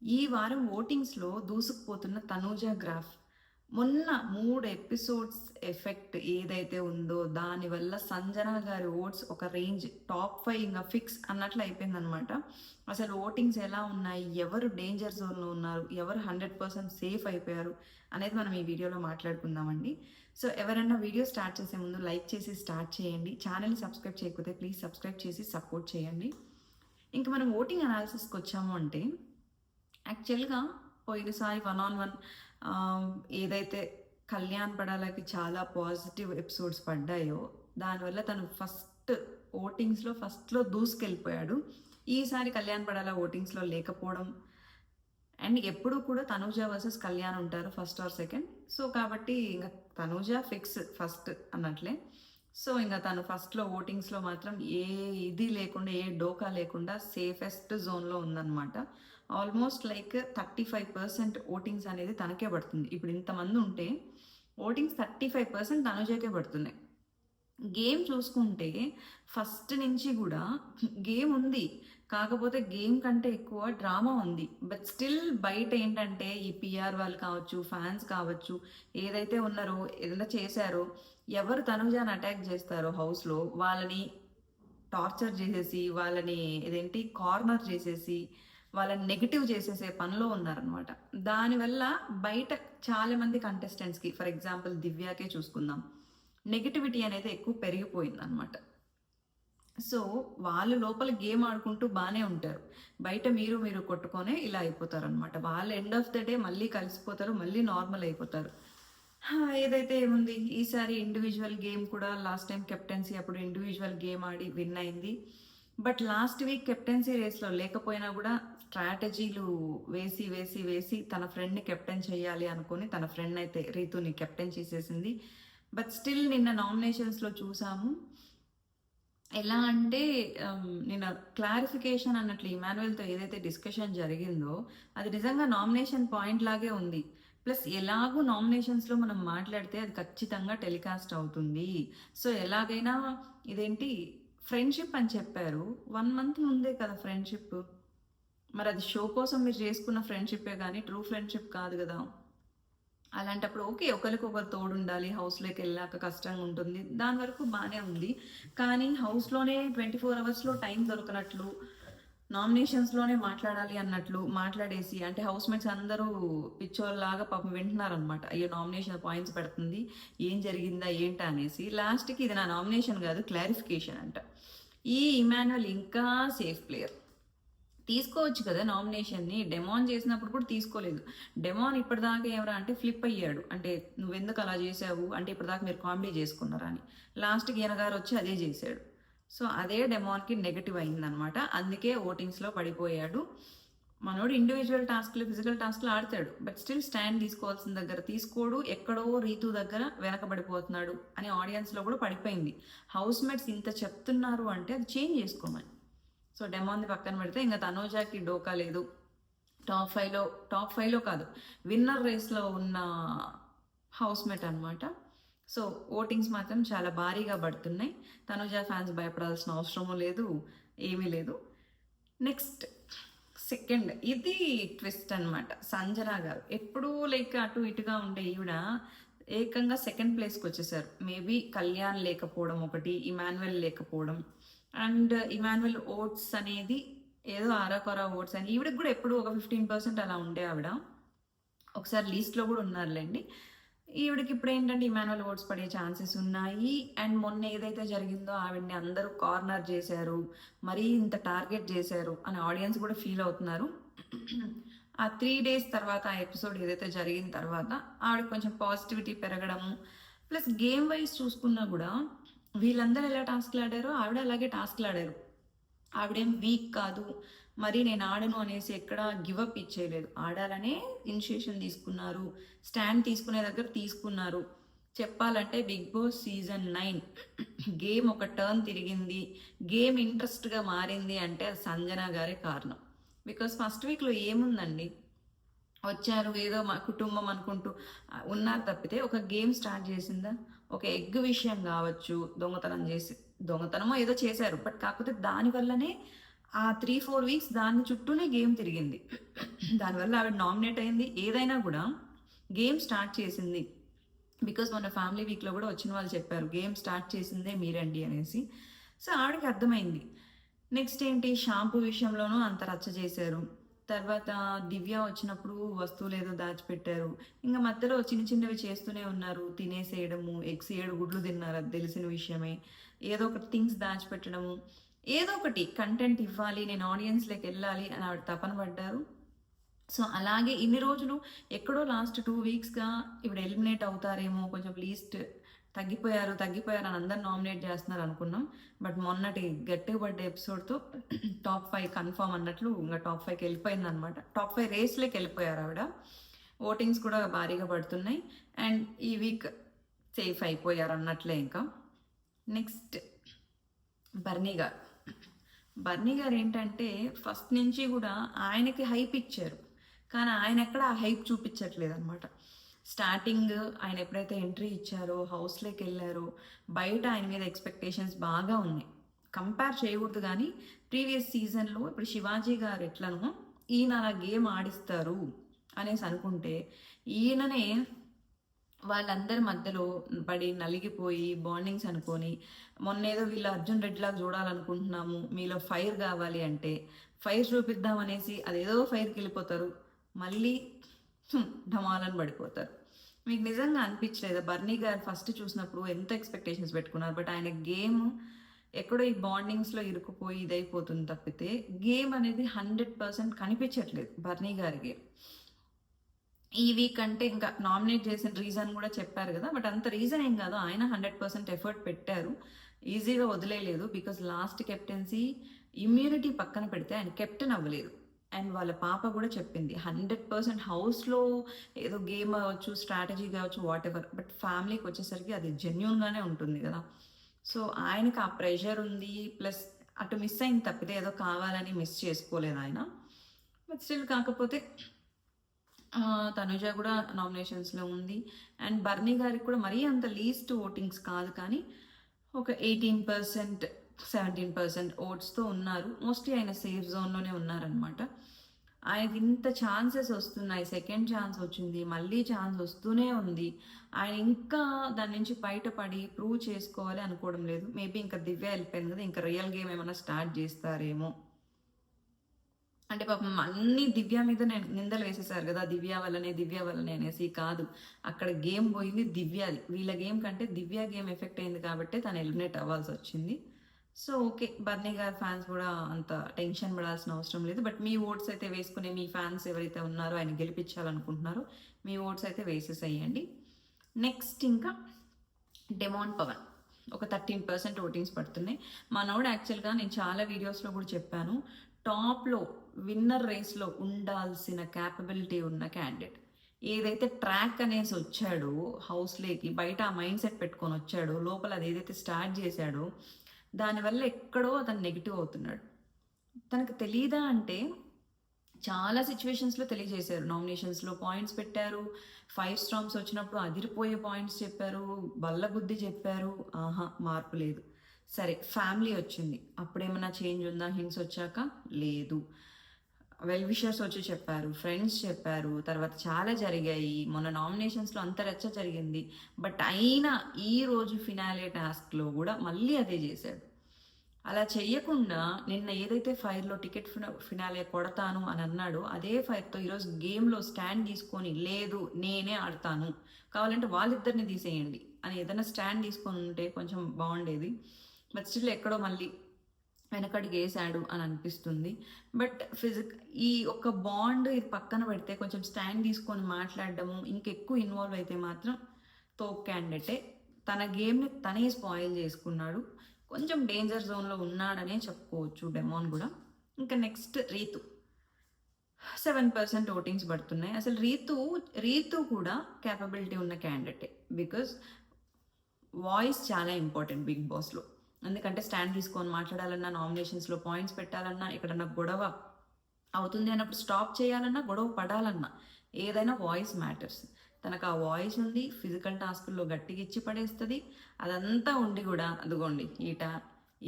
ఈ వారం ఓటింగ్స్‌లో దూసుకుపోతున్న తనూజ గ్రాఫ్. మొన్న 3 ఎపిసోడ్స్ ఎఫెక్ట్ ఏదైతే ఉందో దానివల్ల సంజన గారి ఓట్స్ ఒక రేంజ్ టాప్ 5 ఇంగ ఫిక్స్ అన్నట్లు అయిపోయిందనమాట. అసలు ఓటింగ్స్ ఎలా ఉన్నాయి? ఎవరు డేంజర్ జోన్‌లో ఉన్నారు? ఎవరు 100% సేఫ్ అయిపోయారు? అనేది మనం ఈ వీడియోలో మాట్లాడుకుందామండి. సో ఎవరైనా వీడియో స్టార్ట్ చేసే ముందు లైక్ చేసి స్టార్ట్ చేయండి. ఛానెల్‌ని సబ్స్క్రైబ్ చేయకపోతే ప్లీజ్ సబ్స్క్రైబ్ చేసి సపోర్ట్ చేయండి. ఇంక మనం ఓటింగ్ అనాలిసిస్‌కి వచ్చాము అంటే యాక్చువల్‌గా పోయినసారి 1-on-1 ఏదైతే కళ్యాణ్ పడాలకి చాలా పాజిటివ్ ఎపిసోడ్స్ పడ్డాయో, దానివల్ల తను ఫస్ట్‌లో దూసుకెళ్ళిపోయాడు. ఈసారి కళ్యాణ్ పడాల ఓటింగ్స్‌లో లేకపోవడం అండ్ ఎప్పుడూ కూడా తనూజ వర్సెస్ కళ్యాణ్ ఉంటారు ఫస్ట్ ఆర్ సెకండ్. సో, కాబట్టి ఇంక తనూజ ఫిక్స్ ఫస్ట్ అన్నట్లే. సో, ఇంక తను ఫస్ట్‌లో ఓటింగ్స్‌లో మాత్రం ఏ ఇది లేకుండా, ఏ డోకా లేకుండా సేఫెస్ట్ జోన్‌లో ఉందనమాట. ఆల్మోస్ట్ లైక్ 35% ఓటింగ్స్ అనేది తనకే పడుతుంది. ఇప్పుడు ఇంతమంది ఉంటే ఓటింగ్స్ 35% తనుజకే పడుతున్నాయి. గేమ్ చూసుకుంటే ఫస్ట్ నుంచి కూడా గేమ్ ఉంది. కాకపోతే గేమ్ కంటే ఎక్కువ డ్రామా ఉంది. బట్ స్టిల్ బయట ఏంటంటే ఈ పీఆర్ వాళ్ళు కావచ్చు, ఫ్యాన్స్ కావచ్చు, ఏదైతే ఉన్నారో, ఏదైనా చేశారో, ఎవరు తనుజాని అటాక్ చేస్తారో హౌస్‌లో వాళ్ళని టార్చర్ చేసేసి, వాళ్ళని కార్నర్ చేసేసి, వాళ్ళని నెగెటివ్ చేసేసే పనిలో ఉన్నారనమాట. దానివల్ల బయట చాలామంది కంటెస్టెంట్స్‌కి ఫర్ ఎగ్జాంపుల్ దివ్యాకే చూసుకుందాం. నెగటివిటీ అనేది ఎక్కువ పెరిగిపోయిందనమాట. సో, వాళ్ళు లోపల గేమ్ ఆడుకుంటూ బానే ఉంటారు. బయట మీరు కొట్టుకొనే ఇలా అయిపోతారనమాట. వాళ్ళు ఎండ్ ఆఫ్ ద డే మళ్ళీ కలిసిపోతారు. మళ్ళీ నార్మల్ అయిపోతారు. ఏదైతే ఏముంది ఈసారి ఇండివిజువల్ గేమ్ కూడా లాస్ట్ టైం కెప్టెన్సీ అప్పుడు ఇండివిజువల్ గేమ్ ఆడి విన్ అయింది. బట్ లాస్ట్ వీక్ కెప్టెన్సీ రేస్‌లో లేకపోయినా గూడా స్ట్రాటజీలు వేసి తన ఫ్రెండ్‌ని కెప్టెన్ చేయాలి అనుకోని తన ఫ్రెండ్‌నయితే రీతుని కెప్టెన్ చేసేసింది. బట్ స్టిల్ నిన్న నామినేషన్స్‌లో చూసాము. ఎలా అంటే నిన్న క్లారిఫికేషన్ అన్నట్లు ఇమాన్యుయల్‌తో ఏదైతే డిస్కషన్ జరిగిందో అది నిజంగా నామినేషన్ పాయింట్ లాగే ఉంది. ప్లస్ ఎలాగూ నామినేషన్స్‌లో మనం మాట్లాడితే అది ఖచ్చితంగా టెలికాస్ట్ అవుతుంది. సో, ఎలాగైనా ఇదేంటి ఫ్రెండ్‌షిప్ అని చెప్పారు. 1 మంత్ ముందే కదా ఫ్రెండ్‌షిప్. మరది షో కోసం మీరు చేసుకున్న ఫ్రెండ్‌షిప్పే గానీ ట్రూ ఫ్రెండ్‌షిప్ కాదు గదా! అలాంటప్పుడు ఓకే. ఒకళ్ళకొకరు తోడుండాలి. హౌస్‌లోకెళ్ళాక కష్టంగా ఉంటుంది. దాని వరకు బానే ఉంది. కానీ హౌస్‌లోనే 24 అవర్స్‌లో టైం దొరకనట్లు, నామినేషన్స్‌లోనే మాట్లాడాలి అన్నట్లు మాట్లాడేసి అంటే హౌస్‌మేట్స్ అందరూ పిచ్చోల్లాగా పాపం వింటున్నారనమాట. అయ్యో! నామినేషన్ పాయింట్స్ పెడుతుంది. ఏం జరిగిందా ఏంటా అనేసి. లాస్ట్‌కి ఇది నా నామినేషన్ గాదు క్లారిఫికేషన్ అంట. ఈ ఇమాన్యుయల్ ఇంకా సేఫ్ ప్లేయర్. తీసుకోవచ్చు కదా నామినేషన్‌ని. డెమాన్ చేసినప్పుడు కూడా తీసుకోలేదు. డెమాన్ ఇప్పటిదాకా ఏమిరా అంటే ఫ్లిప్ అయ్యాడు. అంటే నువ్వెందుకు అలా చేశావు? అంటే ఇప్పటిదాకా మీరు కామెడీ చేసుకున్నారా అని. లాస్ట్‌కి ఈయన గారు వచ్చి అదే చేశాడు. సో, అదే డెమాన్‌కి నెగెటివ్ అయిందనమాట. అందుకే ఓటింగ్స్‌లో పడిపోయాడు. మనోడు ఇండివిజువల్ టాస్క్‌లు, ఫిజికల్ టాస్క్‌లు ఆడతాడు. బట్ స్టిల్ స్టాండ్ తీసుకోవాల్సిన దగ్గర తీసుకోడు. ఎక్కడో రీతు దగ్గర వెనకబడిపోతున్నాడు అని ఆడియన్స్‌లో కూడా పడిపోయింది. హౌస్‌మేట్స్ ఇంత చెప్తున్నారు అంటే అది చేంజ్ చేసుకోమని. సో, డెమాన్‌ది పక్కన పెడితే ఇంక తనూజాకి డోకా లేదు. టాప్ 5లో కాదు. విన్నర్ రేస్‌లో ఉన్న హౌస్‌మేట్ అనమాట. సో, ఓటింగ్స్ మాత్రం చాలా భారీగా పడుతున్నాయి. తనూజ ఫ్యాన్స్ భయపడాల్సిన అవసరము లేదు. ఏమీ లేదు. నెక్స్ట్ సెకండ్ ఇది ట్విస్ట్ అనమాట. సంజన గారు. ఎప్పుడూ లైక్ అటు ఇటుగా ఉండే ఈవిడ ఏకంగా సెకండ్ ప్లేస్‌కొచ్చేసారు. మేబీ కళ్యాణ్ లేకపోవడం ఒకటి, ఇమాన్యుయల్ లేకపోవడం. అండ్ ఇమాన్యుయల్ ఓట్స్ అనేది ఏదో అరకొర ఓట్స్ అని ఈవిడకి కూడా ఎప్పుడు ఒక 15% అలా ఉండే ఆవిడ. ఒకసారి లీస్ట్‌లో కూడా ఉన్నారులెండి. ఈవిడకి ఇప్పుడు ఏంటంటే ఇమాన్యుయల్ ఓట్స్ పడే ఛాన్సెస్ ఉన్నాయి. అండ్ మొన్న ఏదైతే జరిగిందో ఆవిడని అందరూ కార్నర్ చేశారు. మరీ ఇంత టార్గెట్ చేశారు అని ఆడియన్స్ కూడా ఫీల్ అవుతున్నారు. ఆ 3 డేస్ తర్వాత ఆ ఎపిసోడ్ ఏదైతే జరిగిన తర్వాత ఆవిడకి కొంచెం పాజిటివిటీ పెరగడము. ప్లస్ గేమ్ వైజ్ చూసుకున్నా కూడా వీళ్ళందరూ ఎలా టాస్క్‌లు ఆడారో ఆవిడ అలాగే టాస్క్‌లు ఆడారు. ఆవిడేం వీక్ కాదు. మరి నేను ఆడను అనేసి ఎక్కడ గివ్ అప్ ఇచ్చేయలేదు. ఆడాలనే ఇనిషియేషన్ తీసుకున్నారు. స్టాండ్ తీసుకునే దగ్గర తీసుకున్నారు. చెప్పాలంటే 'బిగ్ బాస్' సీజన్ 9 గేమ్ ఒక టర్న్ తిరిగింది. గేమ్ ఇంట్రెస్ట్‌గా మారింది అంటే అది సంజన గారే కారణం. బికాస్ ఫస్ట్ వీక్‌లో ఏముందండి? వచ్చారు ఏదో మా కుటుంబం అనుకుంటూ ఉన్నారు తప్పితే ఒక గేమ్ స్టార్ట్ చేసిందా? ఒక ఎగ్ విషయం కావచ్చు, దొంగతనమో ఏదో చేశారు. బట్ కాకపోతే దాని వల్లనే ఆ 3, 4 వీక్స్ దాని చుట్టూనే గేమ్ తిరిగింది. దానివల్ల ఆవిడ నామినేట్ అయింది. ఏదైనా కూడా గేమ్ స్టార్ట్ చేసింది. బికాస్ మన ఫ్యామిలీ వీక్లో కూడా వచ్చిన వాళ్ళు చెప్పారు గేమ్ స్టార్ట్ చేసిందే మీరండి అనేసి. సో ఆవిడకి అర్థమైంది. నెక్స్ట్ ఏంటి, షాంపూ విషయంలోనూ అంత రచ్చ చేశారు. తర్వాత దివ్య వచ్చినప్పుడు వస్తువులు ఏదో దాచిపెట్టారు. ఇంకా మధ్యలో చిన్న చిన్నవి చేస్తూనే ఉన్నారు. తినేసేయడము, ఎగ్స్ 7 గుడ్లు తిన్నారు, అది తెలిసిన విషయమే. ఏదో ఒకటి థింగ్స్ దాచిపెట్టడము, ఏదో ఒకటి కంటెంట్ ఇవ్వాలి, నేను ఆడియన్స్లోకి వెళ్ళాలి అని ఆవిడ తపన పడ్డారు. సో అలాగే ఇన్ని రోజులు ఎక్కడో లాస్ట్ 2 వీక్స్గా ఇప్పుడు ఎలిమినేట్ అవుతారేమో, కొంచెం లీస్ట్ తగ్గిపోయారు అని అందరు నామినేట్ చేస్తున్నారు అనుకున్నాం. బట్ మొన్నటి గట్టిగా పడ్డ ఎపిసోడ్తో టాప్ 5 కన్ఫర్మ్ అన్నట్లు ఇంకా టాప్ 5కి వెళ్ళిపోయింది అనమాట. టాప్ 5 రేస్లోకి వెళ్ళిపోయారు ఆవిడ. ఓటింగ్స్ కూడా భారీగా పడుతున్నాయి. అండ్ ఈ వీక్ సేఫ్ అయిపోయారు అన్నట్లే. ఇంకా నెక్స్ట్ బర్నీ గారు ఏంటంటే ఫస్ట్ నుంచి కూడా ఆయనకి హైప్ ఇచ్చారు, కానీ ఆయన ఎక్కడ ఆ హైప్ చూపించట్లేదు అనమాట. స్టార్టింగ్ ఆయన ఎప్పుడైతే ఎంట్రీ ఇచ్చారో, హౌస్లోకి వెళ్ళారో, బయట ఆయన మీద ఎక్స్పెక్టేషన్స్ బాగా ఉన్నాయి. కంపేర్ చేయకూడదు, కానీ ప్రీవియస్ సీజన్లో ఇప్పుడు శివాజీ గారు ఎట్లనో ఈయన అలా గేమ్ ఆడిస్తారు అనేసి అనుకుంటే, ఈయననే వాళ్ళందరి మధ్యలో పడి నలిగిపోయి బాండింగ్స్ అనుకొని, మొన్నేదో వీళ్ళు అర్జున్ రెడ్డిలాగా చూడాలనుకుంటున్నాము, మీలో ఫైర్ కావాలి అంటే ఫైర్ చూపిద్దామనేసి అదేదో ఫైర్కి వెళ్ళిపోతారు, మళ్ళీ ఢమాలని పడిపోతారు. మీకు నిజంగా అనిపించలేదా బర్నీ గారు ఫస్ట్ చూసినప్పుడు ఎంత ఎక్స్పెక్టేషన్స్ పెట్టుకున్నారు? బట్ ఆయన గేమ్ ఎక్కడో ఈ బాండింగ్స్లో ఇరుక్కుపోయి ఇదైపోతుంది తప్పితే గేమ్ అనేది 100% కనిపించట్లేదు బర్నీ గారికి. ఈ వీక్ అంటే ఇంకా నామినేట్ చేసిన రీజన్ కూడా చెప్పారు కదా, బట్ అంత రీజన్ ఏం కాదు, ఆయన 100% ఎఫర్ట్ పెట్టారు, ఈజీగా వదిలేయలేదు. బికాజ్ లాస్ట్ కెప్టెన్సీ ఇమ్యూనిటీ పక్కన పెడితే ఆయన కెప్టెన్ అవ్వలేదు. అండ్ వాళ్ళ పాప కూడా చెప్పింది 100% హౌస్లో ఏదో గేమ్ అవ్వచ్చు, స్ట్రాటజీ కావచ్చు, వాట్ ఎవర్, బట్ ఫ్యామిలీకి వచ్చేసరికి అది జెన్యున్గానే ఉంటుంది కదా. సో ఆయనకు ఆ ప్రెషర్ ఉంది, ప్లస్ అటు మిస్ అయింది తప్పితే ఏదో కావాలని మిస్ చేసుకోలేదు ఆయన. బట్ స్టిల్ కాకపోతే తనుజ కూడా నామినేషన్స్లో ఉంది. అండ్ బర్నీ గారికి కూడా మరీ అంత లీస్ట్ ఓటింగ్స్ కాదు, కానీ ఒక 18% 17% ఓట్స్తో ఉన్నారు. మోస్ట్లీ ఆయన సేఫ్ జోన్లోనే ఉన్నారనమాట. ఆయనకి ఇంత ఛాన్సెస్ వస్తున్నాయి, సెకండ్ ఛాన్స్ వచ్చింది, మళ్ళీ ఛాన్స్ వస్తూనే ఉంది. ఆయన ఇంకా దాని నుంచి బయటపడి ప్రూవ్ చేసుకోవాలి అనుకోవడం లేదు. మేబీ ఇంకా దివ్య వెళ్ళిపోయింది కదా, ఇంకా రియల్ గేమ్ ఏమైనా స్టార్ట్ చేస్తారేమో. అంటే పాపం అన్ని దివ్య మీద నిందలు వేసేసారు కదా, దివ్య వల్లనే అనేసి. కాదు, అక్కడ గేమ్ పోయింది దివ్యది. వీళ్ళ గేమ్ కంటే దివ్య గేమ్ ఎఫెక్ట్ అయింది కాబట్టి తను ఎలిమినేట్ అవ్వాల్సి వచ్చింది. సో ఓకే, బర్నీ గారి ఫ్యాన్స్ కూడా అంత టెన్షన్ పడాల్సిన అవసరం లేదు. బట్ మీ ఓట్స్ అయితే వేసుకునే, మీ ఫ్యాన్స్ ఎవరైతే ఉన్నారో ఆయన గెలిపించాలనుకుంటున్నారో మీ ఓట్స్ అయితే వేసేసేయండి. నెక్స్ట్ ఇంకా డెమాన్ పవన్ ఒక 13% ఓటింగ్స్ పడుతున్నాయి. మనోడు యాక్చువల్గా నేను చాలా వీడియోస్లో కూడా చెప్పాను, టాప్లో విన్నర్ రేస్లో ఉండాల్సిన క్యాపబిలిటీ ఉన్న క్యాండిడేట్. ఏదైతే ట్రాక్ అనేసి వచ్చాడో హౌస్లోకి, బయట ఆ మైండ్ సెట్ పెట్టుకొని వచ్చాడో, లోపల అది ఏదైతే స్టార్ట్ చేశాడో దానివల్ల ఎక్కడో అతను నెగిటివ్ అవుతున్నాడు. తనకు తెలీదా అంటే చాలా సిచ్యువేషన్స్లో తెలియజేశారు. నామినేషన్స్లో పాయింట్స్ పెట్టారు, 5 స్టార్స్ వచ్చినప్పుడు అదిరిపోయే పాయింట్స్ చెప్పారు, బల్ల బుద్ధి చెప్పారు, ఆహా మార్పు లేదు. సరే ఫ్యామిలీ వచ్చింది, అప్పుడేమన్నా చేంజ్ ఉందా? హింట్స్ వచ్చాక లేదు. వెల్ విషర్స్ వచ్చి చెప్పారు, ఫ్రెండ్స్ చెప్పారు, తర్వాత చాలా జరిగాయి. మొన్న నామినేషన్స్లో అంత రచ్చ జరిగింది. బట్ అయినా ఈరోజు ఫినాలే టాస్క్లో కూడా మళ్ళీ అదే చేశాడు. అలా చెయ్యకుండా నిన్న ఏదైతే ఫైర్లో టికెట్ ఫినాలే కొడతాను అని అన్నాడో అదే ఫైర్తో ఈరోజు గేమ్లో స్టాండ్ తీసుకొని, లేదు నేనే ఆడతాను, కావాలంటే వాళ్ళిద్దరిని తీసేయండి అని ఏదైనా స్టాండ్ తీసుకొని ఉంటే కొంచెం బాగుండేది. బట్ స్టిల్ ఎక్కడో మళ్ళీ వెనకడికి వేసాడు అని అనిపిస్తుంది. బట్ ఈ ఒక్క బాండ్ ఇది పక్కన పెడితే కొంచెం స్టాండ్ తీసుకొని మాట్లాడడము, ఇంకెక్కువ ఇన్వాల్వ్ అయితే మాత్రం తోప్ క్యాండిడేటే. తన గేమ్ని తనే స్పాయిల్ చేసుకున్నాడు, కొంచెం డేంజర్ జోన్లో ఉన్నాడనే చెప్పుకోవచ్చు డెమాన్ కూడా. ఇంకా నెక్స్ట్ రీతు 7% ఓటింగ్స్ పడుతున్నాయి. అసలు రీతు కూడా క్యాపబిలిటీ ఉన్న క్యాండిడేటే. బికాజ్ వాయిస్ చాలా ఇంపార్టెంట్ బిగ్ బాస్లో. ఎందుకంటే స్టాండ్ తీసుకొని మాట్లాడాలన్నా, నామినేషన్స్లో పాయింట్స్ పెట్టాలన్నా, ఎక్కడన్నా గొడవ అవుతుంది అన్నప్పుడు స్టాప్ చేయాలన్నా, గొడవ పడాలన్నా, ఏదైనా వాయిస్ మ్యాటర్స్. తనకు ఆ వాయిస్ ఉంది, ఫిజికల్ టాస్కుల్లో గట్టిగా ఇచ్చి పడేస్తుంది. అదంతా ఉండి కూడా అదిగోండి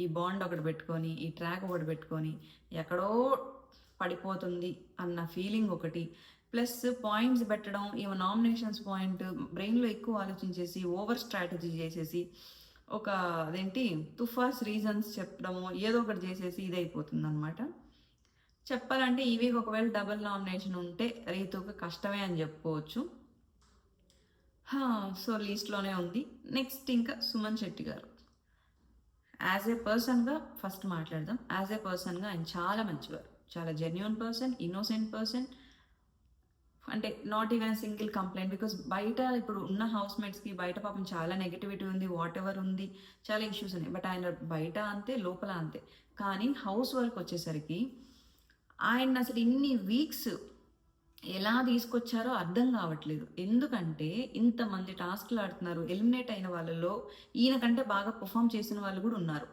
ఈ బాండ్ ఒకటి పెట్టుకొని, ఈ ట్రాక్ ఒకటి పెట్టుకొని ఎక్కడో పడిపోతుంది అన్న ఫీలింగ్ ఒకటి, ప్లస్ పాయింట్స్ పెట్టడం, ఈమె నామినేషన్స్ పాయింట్ బ్రెయిన్లో ఎక్కువ ఆలోచించేసి ఓవర్ స్ట్రాటజీ చేసేసి ఒక అదేంటి తుఫాస్ రీజన్స్ చెప్పడము ఏదో ఒకటి చేసేసి ఇదైపోతుంది అనమాట. చెప్పాలంటే ఈ వీక్ ఒకవేళ డబుల్ నామినేషన్ ఉంటే రీతుకి కష్టమే అని చెప్పుకోవచ్చు. సో లీస్ట్లోనే ఉంది. నెక్స్ట్ ఇంకా సుమన్ శెట్టి గారు. యాజ్ ఏ పర్సన్గా ఫస్ట్ మాట్లాడదాం. యాజ్ ఏ పర్సన్గా ఆయన చాలా మంచివారు, చాలా జెన్యున్ పర్సన్, ఇన్నోసెంట్ పర్సన్. అంటే not even single complaint. Because బయట ఇప్పుడు ఉన్న హౌస్ మేట్స్కి బయట పాపం చాలా నెగిటివిటీ ఉంది, వాట్ ఎవర్ ఉంది, చాలా ఇష్యూస్ ఉన్నాయి. బట్ ఆయన బయట అంతే, లోపల అంతే. కానీ హౌస్ వర్క్ వచ్చేసరికి ఆయన అసలు ఇన్ని వీక్స్ ఎలా తీసుకొచ్చారో అర్థం కావట్లేదు. ఎందుకంటే ఇంతమంది టాస్క్లు ఆడుతున్నారు, ఎలిమినేట్ అయిన వాళ్ళలో ఈయన కంటే బాగా పర్ఫామ్ చేసిన వాళ్ళు కూడా ఉన్నారు.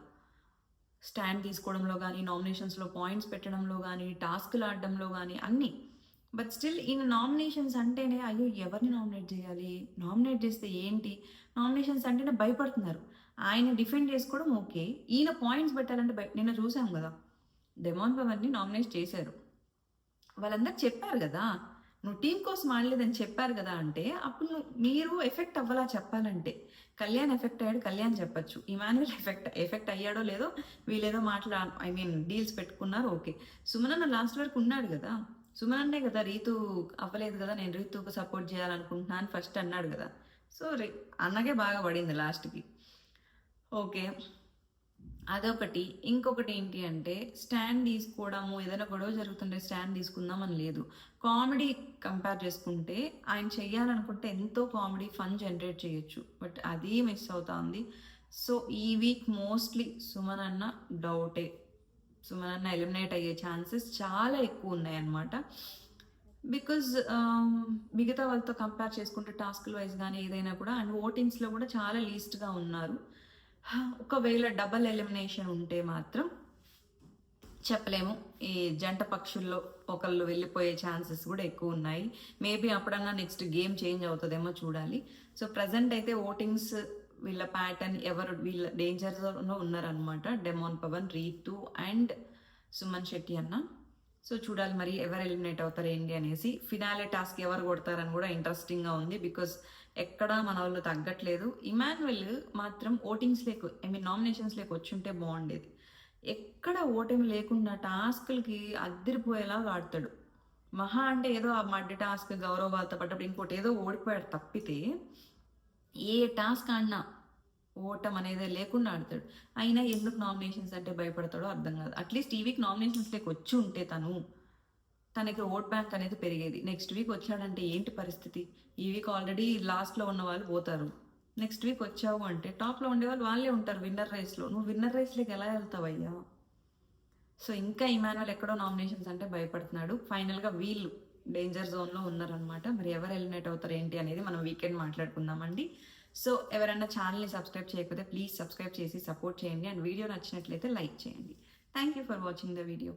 స్టాండ్ తీసుకోవడంలో కానీ, నామినేషన్స్లో పాయింట్స్ పెట్టడంలో కానీ, టాస్క్లు ఆడడంలో కానీ అన్నీ. బట్ స్టిల్ ఈయన నామినేషన్స్ అంటేనే అయ్యో ఎవరిని నామినేట్ చేయాలి, నామినేట్ చేస్తే ఏంటి, నామినేషన్స్ అంటేనే భయపడుతున్నారు. ఆయన డిఫెండ్ చేసుకోవడం ఓకే, ఈయన పాయింట్స్ పెట్టాలంటే నిన్న చూసాం కదా, డెమాన్ పవర్ని నామినేట్ చేశారు. వాళ్ళందరూ చెప్పారు కదా, నువ్వు టీం కోసం ఆడలేదని చెప్పారు కదా అంటే అప్పుడు మీరు ఎఫెక్ట్ అవ్వాలా చెప్పాలంటే. కళ్యాణ్ ఎఫెక్ట్ అయ్యాడు, కళ్యాణ్ చెప్పచ్చు. ఇమాన్యుల్ ఎఫెక్ట్ అయ్యాడో లేదో, వీళ్ళేదో డీల్స్ పెట్టుకున్నారు, ఓకే. సుమనన్న లాస్ట్ వరకు ఉన్నాడు కదా, సుమనన్నే కదా రీతు అవ్వలేదు కదా, నేను రీతుకు సపోర్ట్ చేయాలనుకుంటున్నాను ఫస్ట్ అన్నాడు కదా. సో అన్నకే బాగా పడింది లాస్ట్కి, ఓకే. అదొకటి. ఇంకొకటి ఏంటి అంటే స్టాండ్ తీసుకోవడము, ఏదైనా గొడవ జరుగుతుంటే స్టాండ్ తీసుకుందామని లేదు. కామెడీ కంపేర్ చేసుకుంటే ఆయన చెయ్యాలనుకుంటే ఎంతో కామెడీ ఫన్ జనరేట్ చేయొచ్చు, బట్ అది మిస్ అవుతుంది. సో ఈ వీక్ మోస్ట్లీ సుమన్ అన్న డౌటే. సుమన్ అన్న ఎలిమినేట్ అయ్యే ఛాన్సెస్ చాలా ఎక్కువ ఉన్నాయన్నమాట. బికాజ్ మిగతా వాళ్ళతో కంపేర్ చేసుకుంటే టాస్క్ వైజ్ కానీ ఏదైనా కూడా, అండ్ ఓటింగ్స్లో కూడా చాలా లీస్ట్గా ఉన్నారు. ఒకవేళ డబల్ ఎలిమినేషన్ ఉంటే మాత్రం చెప్పలేము, ఈ జంట పక్షుల్లో ఒకళ్ళు వెళ్ళిపోయే ఛాన్సెస్ కూడా ఎక్కువ ఉన్నాయి. మేబీ అప్పుడన్నా నెక్స్ట్ గేమ్ చేంజ్ అవుతుందేమో చూడాలి. సో ప్రజెంట్ అయితే ఓటింగ్స్ వీళ్ళ ప్యాటర్న్ ఎవరు వీళ్ళ డేంజర్లో ఉన్నారనమాట, డెమాన్ పవన్, రీతు అండ్ సుమన్ శెట్టి అన్న. సో చూడాలి మరి ఎవరు ఎలిమినేట్ అవుతారు ఏంటి అనేసి. ఫినాలే టాస్క్ ఎవరు కొడతారని కూడా ఇంట్రెస్టింగ్గా ఉంది, బికాస్ ఎక్కడా మన వాళ్ళు తగ్గట్లేదు. ఇమాన్యుయల్ మాత్రం ఓటింగ్స్ నామినేషన్స్ వచ్చి ఉంటే బాగుండేది. ఎక్కడ ఓటమి లేకుండా టాస్క్లకి అద్దరిపోయేలాగా ఆడతాడు. మహా అంటే ఏదో ఆ మడ్డి టాస్క్ గౌరవాలతో పడ్డప్పుడు ఇంకోటి ఏదో ఓడిపోయాడు తప్పితే, ఏ టాస్క్ ఆడినా ఓటం అనేది లేకుండా ఆడతాడు. అయినా ఎందుకు నామినేషన్స్ అంటే భయపడతాడో అర్థం కాదు. అట్లీస్ట్ ఈ వీక్ నామినేషన్స్ వచ్చి ఉంటే తనకి ఓట్ బ్యాంక్ అనేది పెరిగేది. నెక్స్ట్ వీక్ వచ్చాడంటే ఏంటి పరిస్థితి? ఈ వీక్ ఆల్రెడీ లాస్ట్లో ఉన్న వాళ్ళు పోతారు, నెక్స్ట్ వీక్ వచ్చావు అంటే టాప్లో ఉండేవాళ్ళు వాళ్ళే ఉంటారు విన్నర్ రేస్లో. నువ్వు విన్నర్ రేస్లోకి ఎలా వెళ్తావయ్యా? సో ఇంకా ఇమాన్యుయల్ ఎక్కడో నామినేషన్స్ అంటే భయపడుతున్నాడు. ఫైనల్గా వీళ్ళు డేంజర్ జోన్లో ఉన్నారనమాట. మరి ఎవరు ఎలిమినేట్ అవుతారు ఏంటి అనేది మనం వీకెండ్ మాట్లాడుకుందామండి. సో ఎవరైనా ఛానల్ని సబ్స్క్రైబ్ చేయకపోతే ప్లీజ్ సబ్స్క్రైబ్ చేసి సపోర్ట్ చేయండి, అండ్ వీడియో నచ్చినట్లయితే లైక్ చేయండి. Thank you for watching the video.